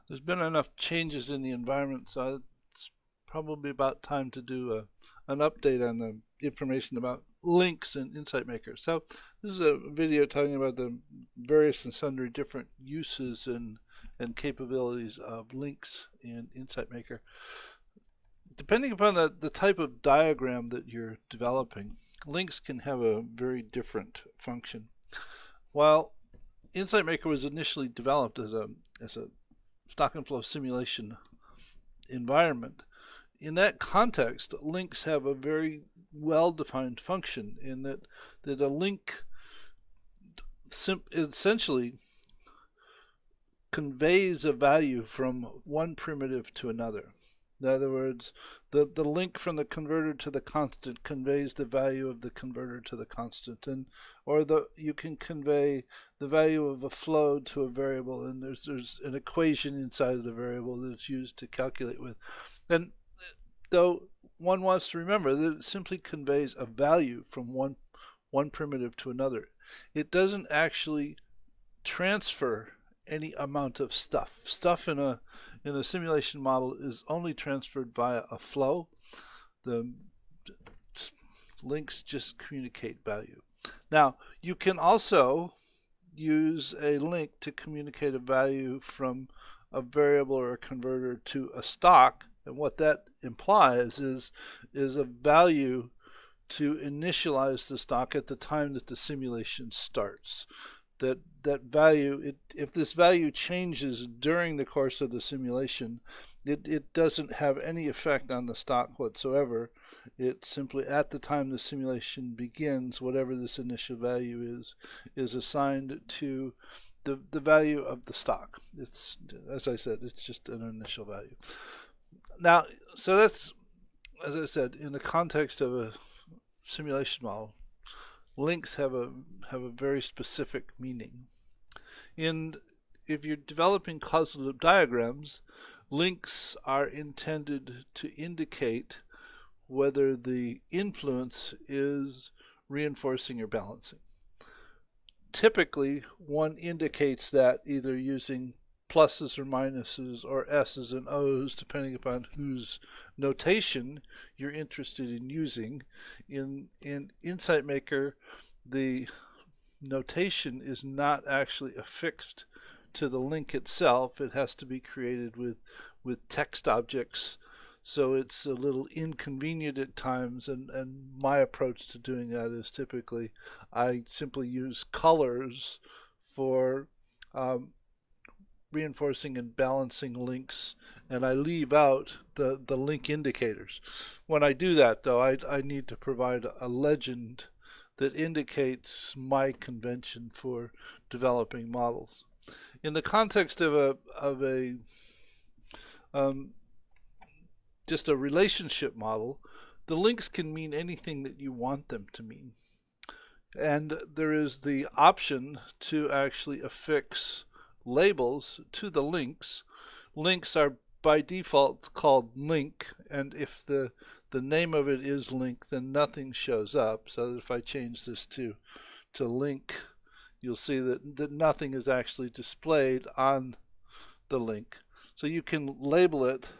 There's been enough changes in the environment, so it's probably about time to do an update on the information about links in Insight Maker. So this is a video talking about the various and sundry different uses and capabilities of links in Insight Maker. Depending upon the type of diagram that you're developing, links can have a very different function. While Insight Maker was initially developed as a stock and flow simulation environment, in that context, links have a very well-defined function in that a link essentially conveys a value from one primitive to another. In other words, the link from the converter to the constant conveys the value of the converter to the constant, or you can convey the value of a flow to a variable, and there's an equation inside of the variable that it's used to calculate with. And though one wants to remember that it simply conveys a value from one primitive to another, it doesn't actually transfer any amount of stuff. Stuff in a simulation model is only transferred via a flow. The links just communicate value. Now, you can also use a link to communicate a value from a variable or a converter to a stock, and what that implies is a value to initialize the stock at the time that the simulation starts. That value, if this value changes during the course of the simulation, it doesn't have any effect on the stock whatsoever. It simply, at the time the simulation begins, whatever this initial value is assigned to the value of the stock. It's, as I said, it's just an initial value. Now, so that's, as I said, in the context of a simulation model, links have a very specific meaning. If you're developing causal loop diagrams, links are intended to indicate whether the influence is reinforcing or balancing. Typically, one indicates that either using pluses or minuses or S's and O's, depending upon whose notation you're interested in using. In Insight Maker, the notation is not actually affixed to the link itself. It has to be created with text objects, so it's a little inconvenient at times, and my approach to doing that is typically I simply use colors for reinforcing and balancing links, and I leave out the link indicators. When I do that, though, I need to provide a legend that indicates my convention for developing models. In the context of just a relationship model, the links can mean anything that you want them to mean. And there is the option to actually affix labels to the links. Links are by default called link, and if the name of it is link, then nothing shows up. So that if I change this to link, you'll see that nothing is actually displayed on the link. So you can label it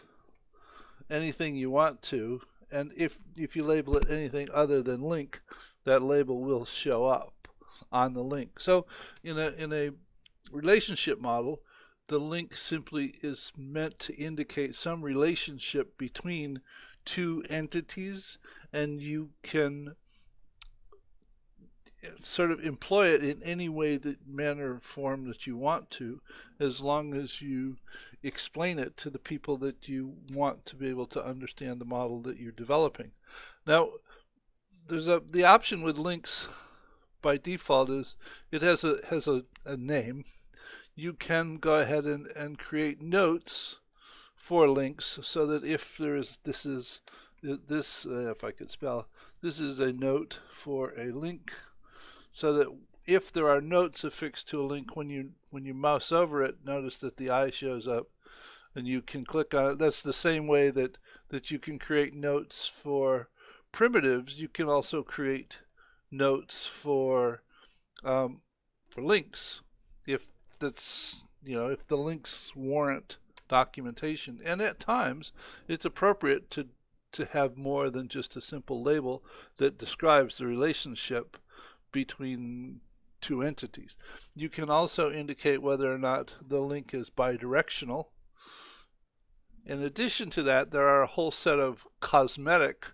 anything you want to, and if you label it anything other than link, that label will show up on the link. So in a relationship model, the link simply is meant to indicate some relationship between two entities, and you can sort of employ it in any way, that manner or form that you want to, as long as you explain it to the people that you want to be able to understand the model that you're developing. Now, there's the option with links by default is it has a name. You can go ahead and create notes for links, so that if there is if I could spell, this is a note for a link, so that if there are notes affixed to a link, when you mouse over it, notice that the eye shows up and you can click on it. That's the same way that you can create notes for primitives. You can also create notes for links, if that's, if the links warrant documentation. And at times, it's appropriate to have more than just a simple label that describes the relationship between two entities. You can also indicate whether or not the link is bidirectional. In addition to that, there are a whole set of cosmetic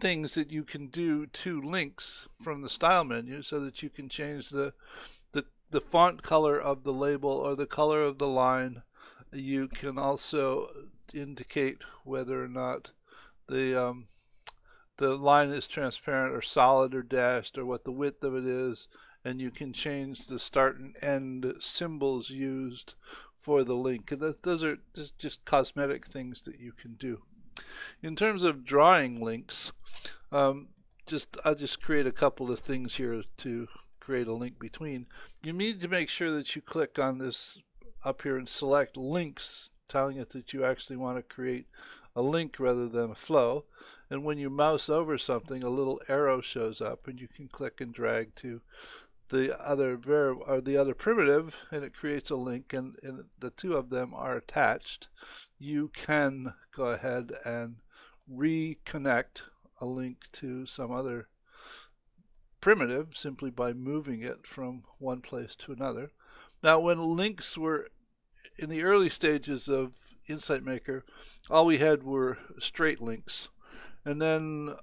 things that you can do to links from the style menu so that you can change the font color of the label or the color of the line. You can also indicate whether or not the line is transparent or solid or dashed, or what the width of it is, and you can change the start and end symbols used for the link. And those are just cosmetic things that you can do. In terms of drawing links, I'll just create a couple of things here to create a link between. You need to make sure that you click on this up here and select links, telling it that you actually want to create a link rather than a flow. And when you mouse over something, a little arrow shows up, and you can click and drag to the other variable or the other primitive, and it creates a link, and the two of them are attached. You can go ahead and reconnect a link to some other primitive simply by moving it from one place to another. Now, when links were in the early stages of Insight Maker, all we had were straight links, and then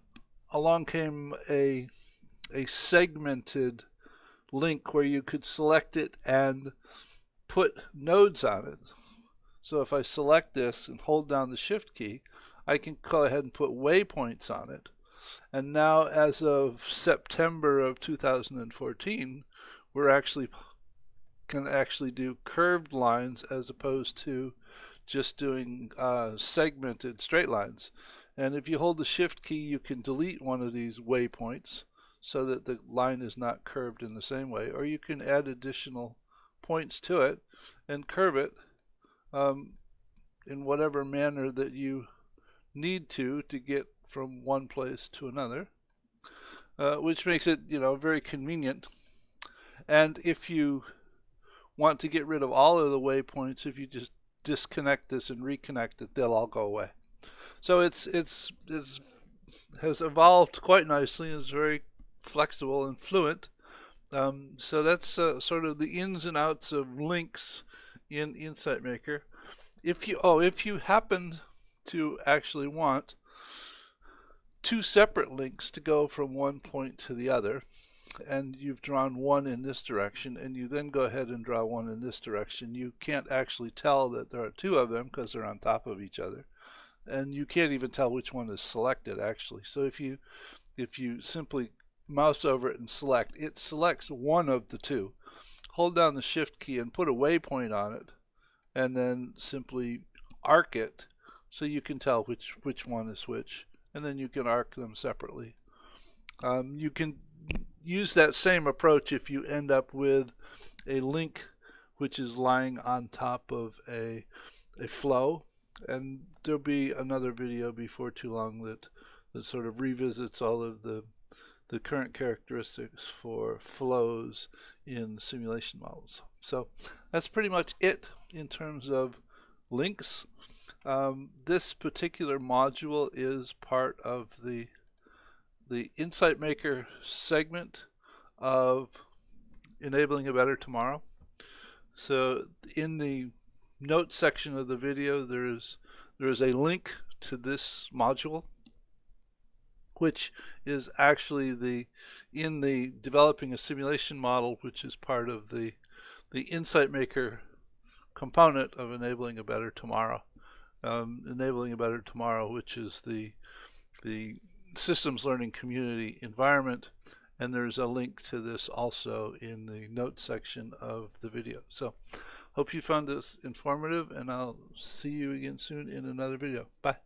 along came a segmented link where you could select it and put nodes on it. So if I select this and hold down the shift key, I can go ahead and put waypoints on it. And now, as of September of 2014, we're can actually do curved lines as opposed to just doing segmented straight lines. And if you hold the shift key, you can delete one of these waypoints so that the line is not curved in the same way, or you can add additional points to it and curve it in whatever manner that you need to get from one place to another, which makes it, very convenient. And if you want to get rid of all of the waypoints, if you just disconnect this and reconnect it, they'll all go away. So it has evolved quite nicely. It's very flexible and fluent. So that's sort of the ins and outs of links in Insight Maker. If you happen to actually want two separate links to go from one point to the other, and you've drawn one in this direction, and you then go ahead and draw one in this direction, you can't actually tell that there are two of them because they're on top of each other, and you can't even tell which one is selected actually. So if you simply mouse over it and select, it selects one of the two. Hold down the shift key and put a waypoint on it, and then simply arc it so you can tell which one is which, and then you can arc them separately. You can use that same approach if you end up with a link which is lying on top of a flow, and there'll be another video before too long that sort of revisits all of the current characteristics for flows in simulation models. So that's pretty much it in terms of links. This particular module is part of the Insight Maker segment of Enabling a Better Tomorrow. So in the notes section of the video, there is a link to this module, which is actually in the developing a simulation model, which is part of the Insight Maker component of Enabling a Better Tomorrow. Enabling a Better Tomorrow, which is the systems learning community environment, and there's a link to this also in the notes section of the video. So hope you found this informative, and I'll see you again soon in another video. Bye.